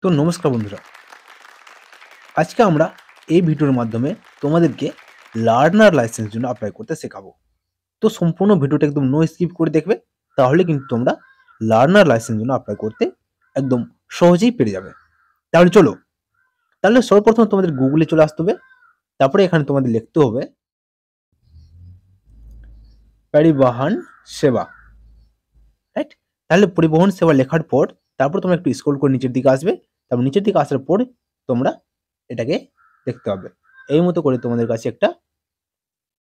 তো নমস্কার বন্ধুরা। আজকে আমরা এই ভিডিওর মাধ্যমে তোমাদেরকে লার্নার লাইসেন্স জন্য অ্যাপ্লাই করতে শেখাবো। তো সম্পূর্ণ ভিডিওটা একদম নো স্কিপ করে দেখবে, তাহলে কিন্তু তোমরা লার্নার লাইসেন্স জন্য অ্যাপ্লাই করতে একদম সহজেই পেরে যাবে। তাহলে চলো, তাহলে সর্বপ্রথম তোমাদের গুগলে চলে আসতে হবে। তারপরে এখানে তোমাদের লিখতে হবে পরিবহন সেবা, রাইট? তাহলে পরিবহন সেবা লেখার পর তারপর তোমরা একটু স্ক্রল করে নিচের দিকে আসবে। তারপর নিচের দিকে আসার পর তোমরা এটাকে দেখতে পাবে। এই মতো করে তোমাদের কাছে একটা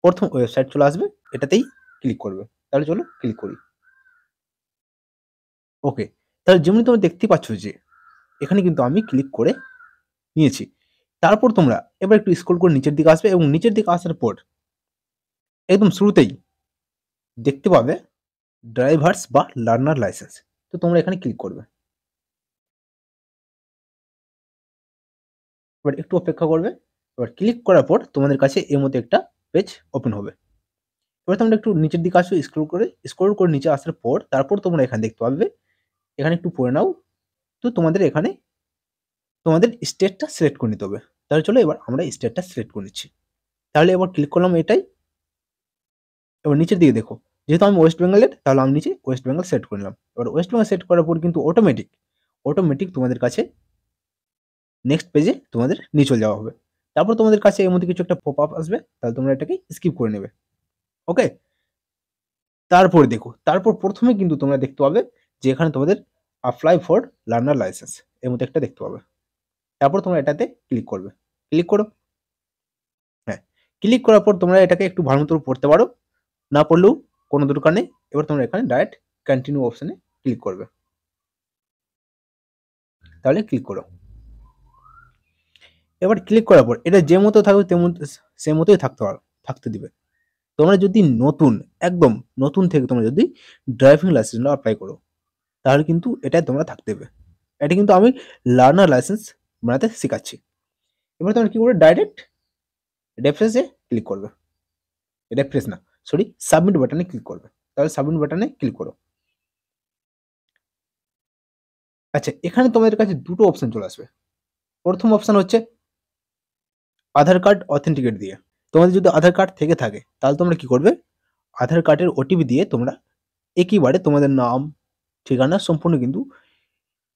প্রথম ওয়েবসাইট চলে আসবে, এটাতেই ক্লিক করবে। তাহলে চলো ক্লিক করি। ওকে, তাহলে যেমনি তোমরা দেখতে পাচ্ছ যে এখানে কিন্তু আমি ক্লিক করে নিয়েছি। তারপর তোমরা এবার একটু স্ক্রল করে নিচের দিকে আসবে এবং নিচের দিকে আসার পর একদম শুরুতেই দেখতে পাবে ড্রাইভার্স বা লার্নার লাইসেন্স। তো তোমরা এখানে ক্লিক করবে। এবার একটু অপেক্ষা করবে। এবার ক্লিক করার পর তোমাদের কাছে এর মধ্যে একটা পেজ ওপেন হবে। এবার তোমরা একটু নিচের দিকে আসো, স্ক্রল করে নিচে আসার পর তারপর তোমরা এখানে দেখতে পাবে, এখানে একটু পড়ে নাও। তো তোমাদের এখানে তোমাদের স্টেটটা সিলেক্ট করে নিতে হবে। তাহলে চলো এবার আমরা স্টেটটা সিলেক্ট করে নিচ্ছি। তাহলে এবার ক্লিক করলাম এটাই। এবার নিচের দিকে দেখো, যেহেতু আমি ওয়েস্ট বেঙ্গলের, তাহলে আমি নিচে ওয়েস্ট বেঙ্গল সেট করে নিলাম। এবার ওয়েস্ট বেঙ্গল সেট করার পর কিন্তু অটোমেটিক তোমাদের কাছে নেক্সট পেজে তোমাদের নিয়ে চলে যাওয়া হবে। তারপর তোমাদের কাছে এর মধ্যে কিছু একটা পপ আপ আসবে, তাহলে তোমরা এটাকে স্কিপ করে নেবে। ওকে, তারপর দেখো, তারপর প্রথমে কিন্তু তোমরা দেখতে পাবে যে এখানে তোমাদের অ্যাপ্লাই ফর লার্নার লাইসেন্স এর মধ্যে একটা দেখতে পাবে। তারপর তোমরা এটাতে ক্লিক করবে। ক্লিক করো। হ্যাঁ, ক্লিক করার পর তোমরা এটাকে একটু ভালো মতো পড়তে পারো, না পড়লেও কোনো দরকার নেই। এবার তোমরা এখানে ডাইরেক্ট কন্টিনিউ অপশনে ক্লিক করবে। তাহলে ক্লিক করো। এবার ক্লিক করার পর এটা যে মতো থাকবে তেমন সে মতোই থাকতে দিবে। তোমরা যদি একদম নতুন থেকে তোমরা যদি ড্রাইভিং লাইসেন্স অ্যাপ্লাই করো, তাহলে কিন্তু এটাই তোমরা থাকতে দেবে। এটা কিন্তু আমি লার্নার লাইসেন্স বানাতে শেখাচ্ছি। এবার তোমরা কি করবে, ডাইরেক্ট রেফারেন্সে ক্লিক করবে। রেফারেন্স না, সরি, সাবমিট বাটনে ক্লিক করবে। তাহলে সাবমিট বাটনে ক্লিক করো। আচ্ছা, এখানে তোমাদের কাছে দুটো অপশন চলে আসবে। প্রথম অপশন হচ্ছে আধার কার্ড অথেন্টিকেট দিয়ে। তোমাদের যদি আধার কার্ড থেকে থাকে তাহলে তোমরা কি করবে, আধার কার্ডের ওটিপি দিয়ে তোমরা একইবারে তোমাদের নাম, ঠিকানা সম্পূর্ণ কিন্তু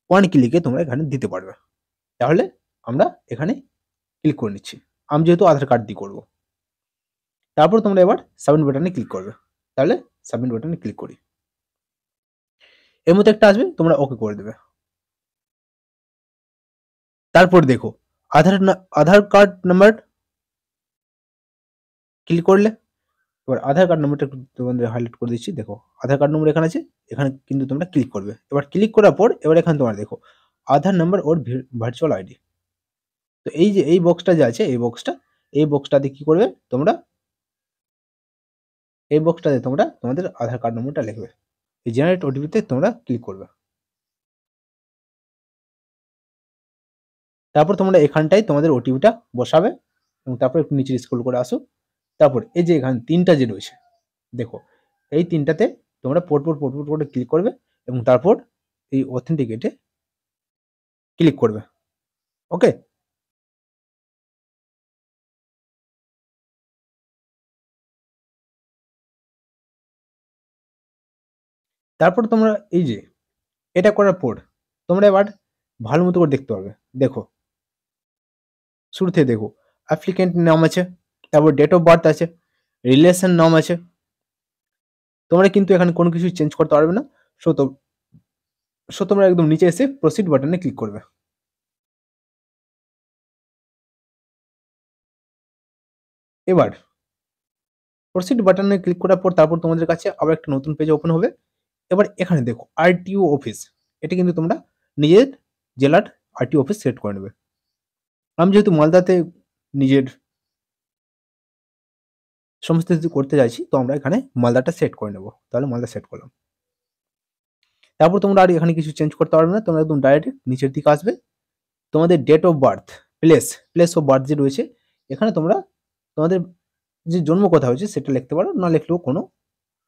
ওয়ান ক্লিকে তোমরা এখানে দিতে পারবে। তাহলে আমরা এখানে ক্লিক করে নিচ্ছি। আমি যেহেতু আধার কার্ড দিয়ে করবো। তারপর তোমরা এবার সাবমিট বাটনে ক্লিক করবে। তাহলে সাবমিট বাটনে ক্লিক করি। এর মধ্যে একটা আসবে, তোমরা ওকে করে দেবে। তারপর দেখো আধার কার্ড নাম্বার ক্লিক করলে, এবার আধার কার্ড নম্বরটা একটু তোমাদের হাইলাইট করে দিচ্ছি। দেখো আধার কার্ড নম্বর এখানে আছে, এখানে কিন্তু তোমরা ক্লিক করবে। এবার ক্লিক করার পর এবার এখানে তোমরা দেখো আধার নাম্বার ওর ভার্চুয়াল আইডি। তো এই যে এই বক্সটা যে আছে, এই বক্সটাতে কি করবে তোমরা, এই বক্সটাতে তোমরা তোমাদের আধার কার্ড নম্বরটা লিখবে। এই জেনারেট ওটিপিতে তোমরা ক্লিক করবে। তারপর তোমরা এখানটায় তোমাদের ওটিপিটা বসাবে এবং তারপর একটু নিচে স্ক্রল করে আসো। তারপর এই যে এখানে তিনটা যে রয়েছে, দেখো এই তিনটাতে তোমরা পরপর করে ক্লিক করবে এবং তারপর এই অথেন্টিকেটে ক্লিক করবে। ওকে, তারপর তোমরা এই যে এটা করার পর তোমরা এবার ভালো মতো করে দেখতে পারবে। দেখো শুরু থেকে দেখো অ্যাপ্লিকেন্ট নাম আছে, তারপর ডেট অফ বার্থ আছে, রিলেশন নাম আছে। তোমরা কিন্তু এখানে কোনো কিছু চেঞ্জ করতে পারবে না। সো তোমরা একদম নিচে এসে প্রসিড বাটনে ক্লিক করবে। এবার প্রসিড বাটনে ক্লিক করার পর তারপর তোমাদের কাছে আবার একটা নতুন পেজ ওপেন হবে। এবার এখানে দেখো আরটিও অফিস, এটা কিন্তু তোমরা নিজের জেলার আরটিও অফিস সিলেক্ট করে নেবে। আমি যেহেতু মালদাতে নিজের সমস্ত কিছু করতে চাইছি, তো আমরা এখানে মালদাটা সেট করে নেব। তাহলে মালদা সেট করলাম। তারপর তোমরা আর এখানে কিছু চেঞ্জ করতে পারবে না, তোমরা একদম ডাইরেক্ট নিচের দিকে আসবে। তোমাদের date of birth, place of birth যে রয়েছে, এখানে তোমরা তোমাদের যে জন্ম কথা হয়েছে সেটা লিখতে পারো, না লিখলেও কোনো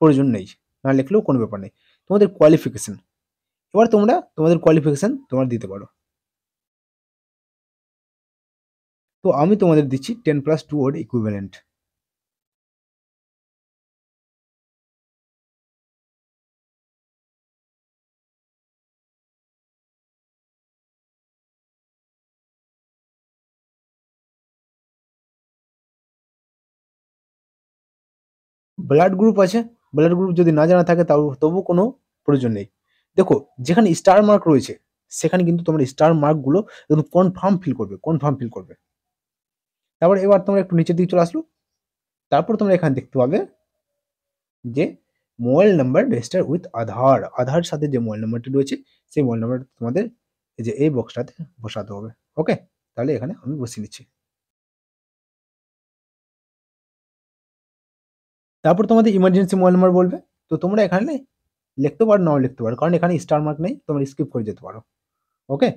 প্রয়োজন নেই, না লিখলেও কোনো ব্যাপার নেই। তোমাদের কোয়ালিফিকেশন, এবার তোমরা তোমাদের কোয়ালিফিকেশন তোমরা দিতে পারো। তো আমি তোমাদের দিচ্ছি 10+2 ওর ইকুইভ্যালেন্ট। ব্লাড গ্রুপ আছে, ব্লাড গ্রুপ যদি না জানা থাকে তাও তবু কোনো প্রয়োজন নেই। দেখো যেখানে স্টার মার্ক রয়েছে সেখানে কিন্তু তোমরা স্টার মার্কগুলো একদম কনফার্ম ফিল করবে। তারপর এবার তোমরা একটু নিচের দিকে চলে আসলো, তারপর তোমরা এখানে দেখতে পাবে যে মোবাইল নাম্বার রেজিস্টার উইথ আধার, আধার সাথে যে মোবাইল নাম্বারটি রয়েছে সেই মোবাইল নাম্বারটা তোমাদের এই যে এই বক্সটাতে বসাতে হবে। ওকে, তাহলে এখানে আমি বসিয়ে নিচ্ছি। তারপর তোমাদের ইমার্জেন্সি মোবাইল নাম্বার বলবে, তো তোমরা এখানে লিখতে পারো নাও লিখতে পারো, কারণ এখানে স্টার মার্ক নেই, তোমরা স্কিপ করে যেতে পারো। ওকে,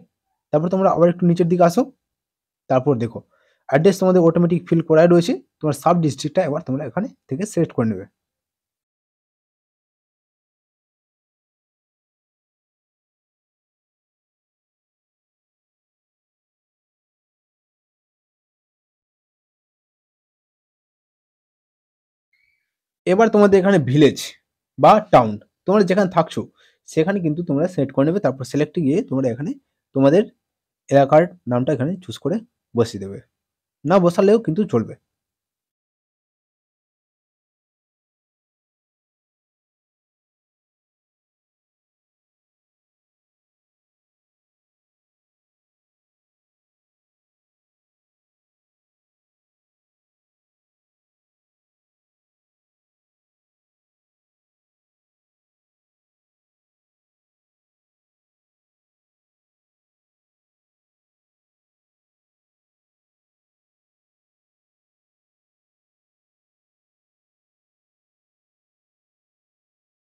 তারপর তোমরা আবার একটু নিচের দিকে আসো, তারপর দেখো অ্যাড্রেস তোমাদের অটোমেটিক ফিল করাই রয়েছে, তোমার সাব ডিস্ট্রিক্টটা এবার তোমরা এখানে থেকে সিলেক্ট করে নেবে। এবার তোমাদের এখানে ভিলেজ বা টাউন তোমরা যেখানে থাকছো সেখানে কিন্তু তোমরা সিলেক্ট করে নেবে, তারপর সিলেক্টে গিয়ে তোমরা এখানে তোমাদের এলাকার নামটা এখানে চুজ করে বসিয়ে দেবে, না বসালেও কিন্তু চলবে।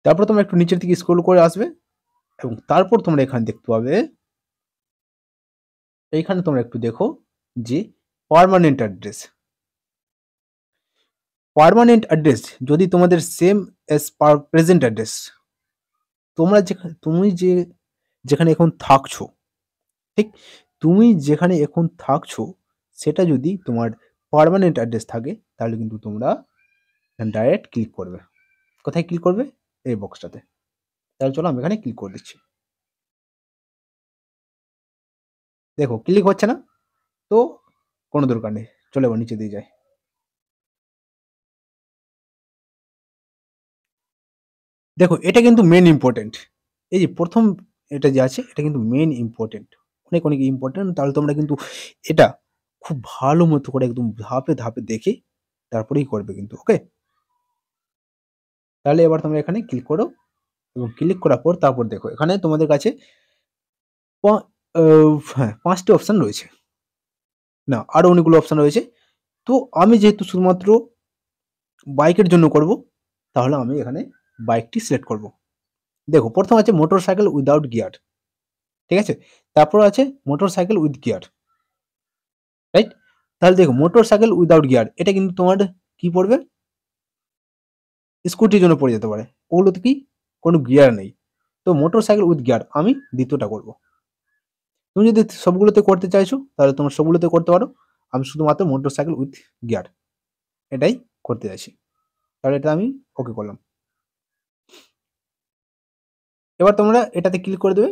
তারপর তোমরা একটু নিচের দিকে স্ক্রল করে আসবে এবং তারপর তোমরা এখানে দেখতে পাবে, এইখানে তোমরা একটু দেখো যে পার্মানেন্ট অ্যাড্রেস। পার্মানেন্ট অ্যাড্রেস যদি তোমাদের সেম এস প্রেজেন্ট অ্যাড্রেস, তোমরা যেখানে যেখানে এখন থাকছো, ঠিক তুমি যেখানে এখন থাকছো সেটা যদি তোমার পার্মানেন্ট অ্যাড্রেস থাকে তাহলে কিন্তু তোমরা ডাইরেক্ট ক্লিক করবে। কোথায় ক্লিক করবে? এই বক্সটাতে। তাহলে চলো আমি এখানে ক্লিক করে দিচ্ছি। দেখো ক্লিক হচ্ছে না, তো কোনো দরকার নেই, চলে এবার নিচে দিয়ে যায়। দেখো এটা কিন্তু মেন ইম্পর্টেন্ট, এই যে প্রথম এটা যে আছে এটা কিন্তু মেন ইম্পর্টেন্ট, অনেক অনেক ইম্পর্টেন্ট। তাহলে তোমরা কিন্তু এটা খুব ভালো মতো করে একদম ধাপে ধাপে দেখে তারপরেই করবে কিন্তু। ওকে, তাহলে এবার তোমরা এখানে ক্লিক করো এবং ক্লিক করার পর তারপর দেখো এখানে তোমাদের কাছে হ্যাঁ 5টি অপশন রয়েছে, না আরো অনেকগুলো অপশন রয়েছে। তো আমি যেহেতু শুধুমাত্র বাইকের জন্য করব, তাহলে আমি এখানে বাইকটি সিলেক্ট করব। দেখো প্রথম আছে মোটর সাইকেল উইদাউট গিয়ার, ঠিক আছে, তারপর আছে motor cycle with gear, right. তাহলে দেখো মোটর সাইকেল উইদাউট গিয়ার এটা কিন্তু তোমার কি পড়বে, স্কুটির জন্য পড়ে যেতে পারে, ওগুলোতে কি কোনো গিয়ার নেই। তো মোটর সাইকেল উইথ গিয়ার আমি দ্বিতীয়টা করব। তুমি যদি সবগুলোতে করতে চাইছো তাহলে তোমার সবগুলোতে করতে পারো, আমি শুধুমাত্র মোটর সাইকেল উইথ গিয়ার এটাই করতে চাইছি, তাহলে এটা আমি ওকে করলাম। এবার তোমরা এটাতে ক্লিক করে দেবে,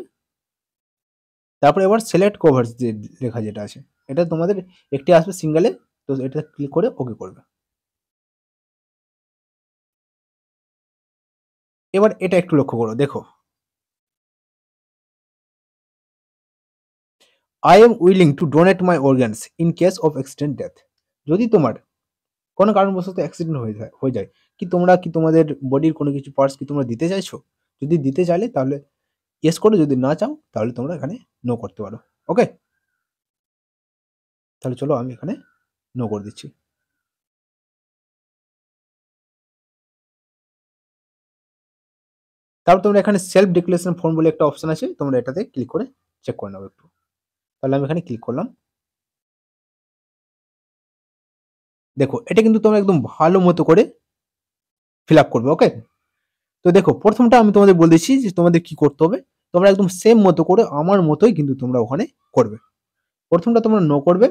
তারপরে এবার সিলেক্ট কভার্স যে লেখা যেটা আছে এটা তোমাদের একটি আসবে সিঙ্গেলে, তো এটা ক্লিক করে ওকে করবে। এবার এটা একটু লক্ষ্য করো, দেখো I am willing to donate my organs in case of accident death. যদি তোমার কোনো কারণবশত অ্যাক্সিডেন্ট হয়ে যায় কি তোমরা কি তোমাদের বডির কোনো কিছু পার্টস কি তোমরা দিতে চাইছো? যদি দিতে চাইলে তাহলে ইয়েস করো, যদি না চাও তাহলে তোমরা এখানে নো করতে পারো। ওকে, তাহলে চলো আমি এখানে নো করে দিচ্ছি। তারপর তোমরা এখানে সেলফ ডিক্লারেশন ফর্ম বলে একটা অপশন আছে, তোমরা এটাতে ক্লিক করে চেক করে নেবে একটু। তাহলে আমি এখানে ক্লিক করলাম। দেখো এটা কিন্তু তোমরা একদম ভালো মতো করে ফিল আপ করবে। ওকে, তো দেখো প্রথমটা আমি তোমাদের বলে দিচ্ছি যে তোমাদের কি করতে হবে, তোমরা একদম সেম মতো করে আমার মতোই কিন্তু তোমরা ওখানে করবে। প্রথমটা তোমরা নো করবে,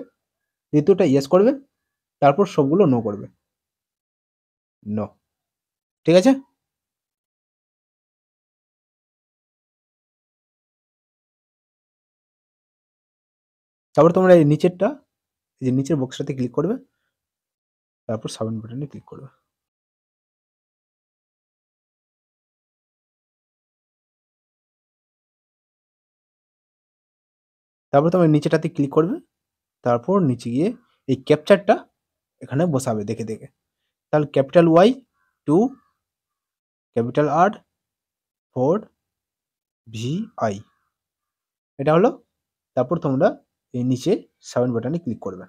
দ্বিতীয়টা ইয়েস করবে, তারপর সবগুলো নো করবে। নো, ঠিক আছে? তারপর তোমরা এই নিচেরটা, এই যে নিচের বক্সটাতে ক্লিক করবে, তারপর সাবমিট বাটনে ক্লিক করবে। তারপর তোমরা নিচেটাতে ক্লিক করবে, তারপর নিচে গিয়ে এই ক্যাপচারটা এখানে বসাবে দেখে দেখে। তাহলে capital Y 2 capital R 4 V I, এটা হলো। তারপর তোমরা এই নিচে সাবমিট বাটনে ক্লিক করবে।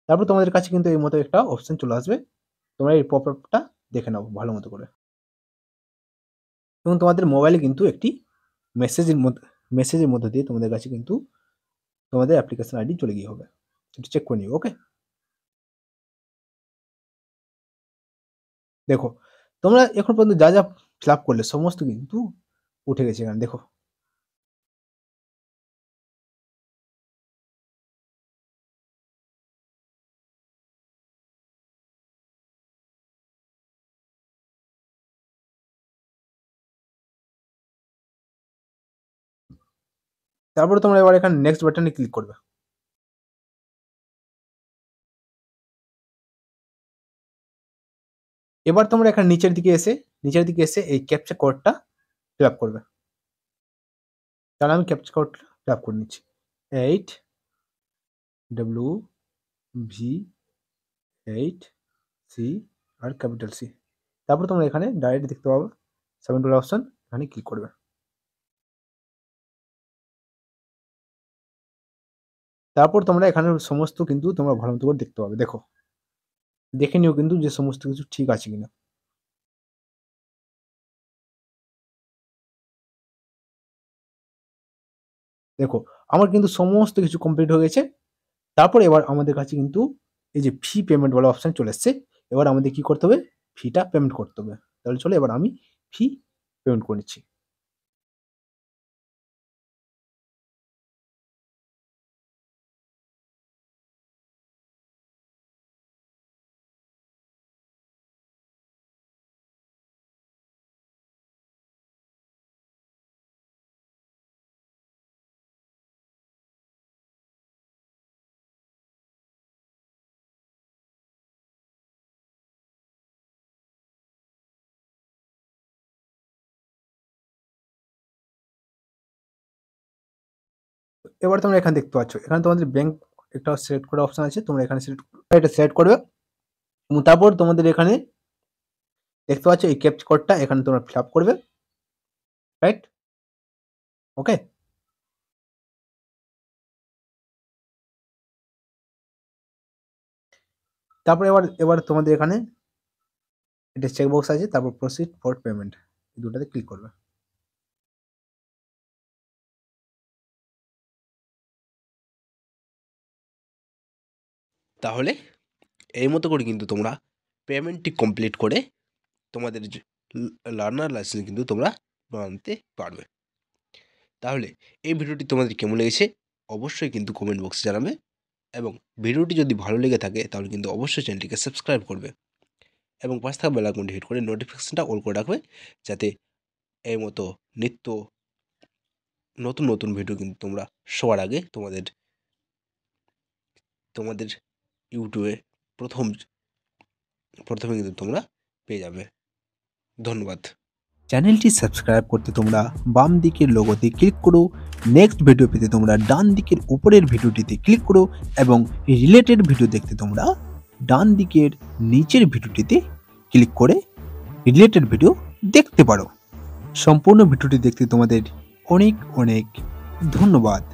তারপর তোমাদের কাছে কিন্তু এই মতো একটা অপশন চলে আসবে, তোমরা এই পপআপটা দেখে নাও ভালো মতো করে। এবং তোমাদের মোবাইলে কিন্তু একটি মেসেজের মধ্যে দিয়ে তোমাদের কাছে কিন্তু তোমাদের অ্যাপ্লিকেশন আইডি চলে গিয়ে হবে। একটু চেক করে নিও, ওকে? দেখো, তোমরা এখন পর্যন্ত যা যা ফিল আপ করলে সমস্ত কিন্তু উঠে গেছে এখানে, দেখো। তারপরে তোমরা এবার এখানে নেক্সট বাটনে ক্লিক করবে। এবার তোমরা এখানে নিচের দিকে এসে এই ক্যাপচা কোডটা ফিল আপ করবে। তাহলে আমি ক্যাপচা কোডটা ফিল আপ করে নিচ্ছি। 8WV8C আর ক্যাপিটাল সি। তারপর তোমরা এখানে ডাইরেক্ট দেখতে পাবে সাবমিট করার অপশন, এখানে ক্লিক করবে। তারপর তোমরা এখানে সমস্ত কিন্তু তোমরা ভালো মতো করে দেখতে পাবে, দেখো। দেখে নিও কিন্তু যে সমস্ত কিছু ঠিক আছে কিনা। দেখো, আমার কিন্তু সমস্ত কিছু কমপ্লিট হয়ে গেছে। তারপর এবার আমাদের কাছে কিন্তু এই যে ফি পেমেন্ট বলা অপশন চলে এসছে। এবার আমাদের কি করতে হবে? ফিটা পেমেন্ট করতে হবে। তাহলে চলো এবার আমি ফি পেমেন্ট করে নিচ্ছি। এবার তোমরা এখানে দেখতে পাচ্ছ, এখানে তোমাদের ব্যাংক একটা সিলেক্ট করার অপশন আছে, তোমরা এখানে এটা সিলেক্ট করবে। এবং তারপর তোমাদের এখানে দেখতে পাচ্ছ এই ক্যাপচা কোডটা এখানে তোমরা ফিল আপ করবে, রাইট? ওকে। তারপর এবার তোমাদের এখানে এটা চেকবক্স আছে, তারপর প্রসিড ফর পেমেন্ট, এই দুটাতে ক্লিক করবে। তাহলে এই মতো করে কিন্তু তোমরা পেমেন্টটি কমপ্লিট করে তোমাদের লার্নার লাইসেন্স কিন্তু তোমরা বানাতে পারবে। তাহলে এই ভিডিওটি তোমাদের কেমন লেগেছে অবশ্যই কিন্তু কমেন্ট বক্সে জানাবে, এবং ভিডিওটি যদি ভালো লেগে থাকে তাহলে কিন্তু অবশ্যই চ্যানেলটিকে সাবস্ক্রাইব করবে এবং পাশে থাকা বেল আইকনটি হিট করে নোটিফিকেশনটা অল করে রাখবে, যাতে এই মতো নিত্য নতুন ভিডিও কিন্তু তোমরা সবার আগে তোমাদের ইউটিউবে প্রথমে কিন্তু তোমরা পেয়ে যাবে। ধন্যবাদ। চ্যানেলটি সাবস্ক্রাইব করতে তোমরা বাম দিকের লোগোতে ক্লিক করো, নেক্সট ভিডিও পেতে তোমরা ডান দিকের উপরের ভিডিওটিতে ক্লিক করো, এবং রিলেটেড ভিডিও দেখতে তোমরা ডান দিকের নিচের ভিডিওটিতে ক্লিক করে রিলেটেড ভিডিও দেখতে পারো। সম্পূর্ণ ভিডিওটি দেখতে তোমাদের অনেক অনেক ধন্যবাদ।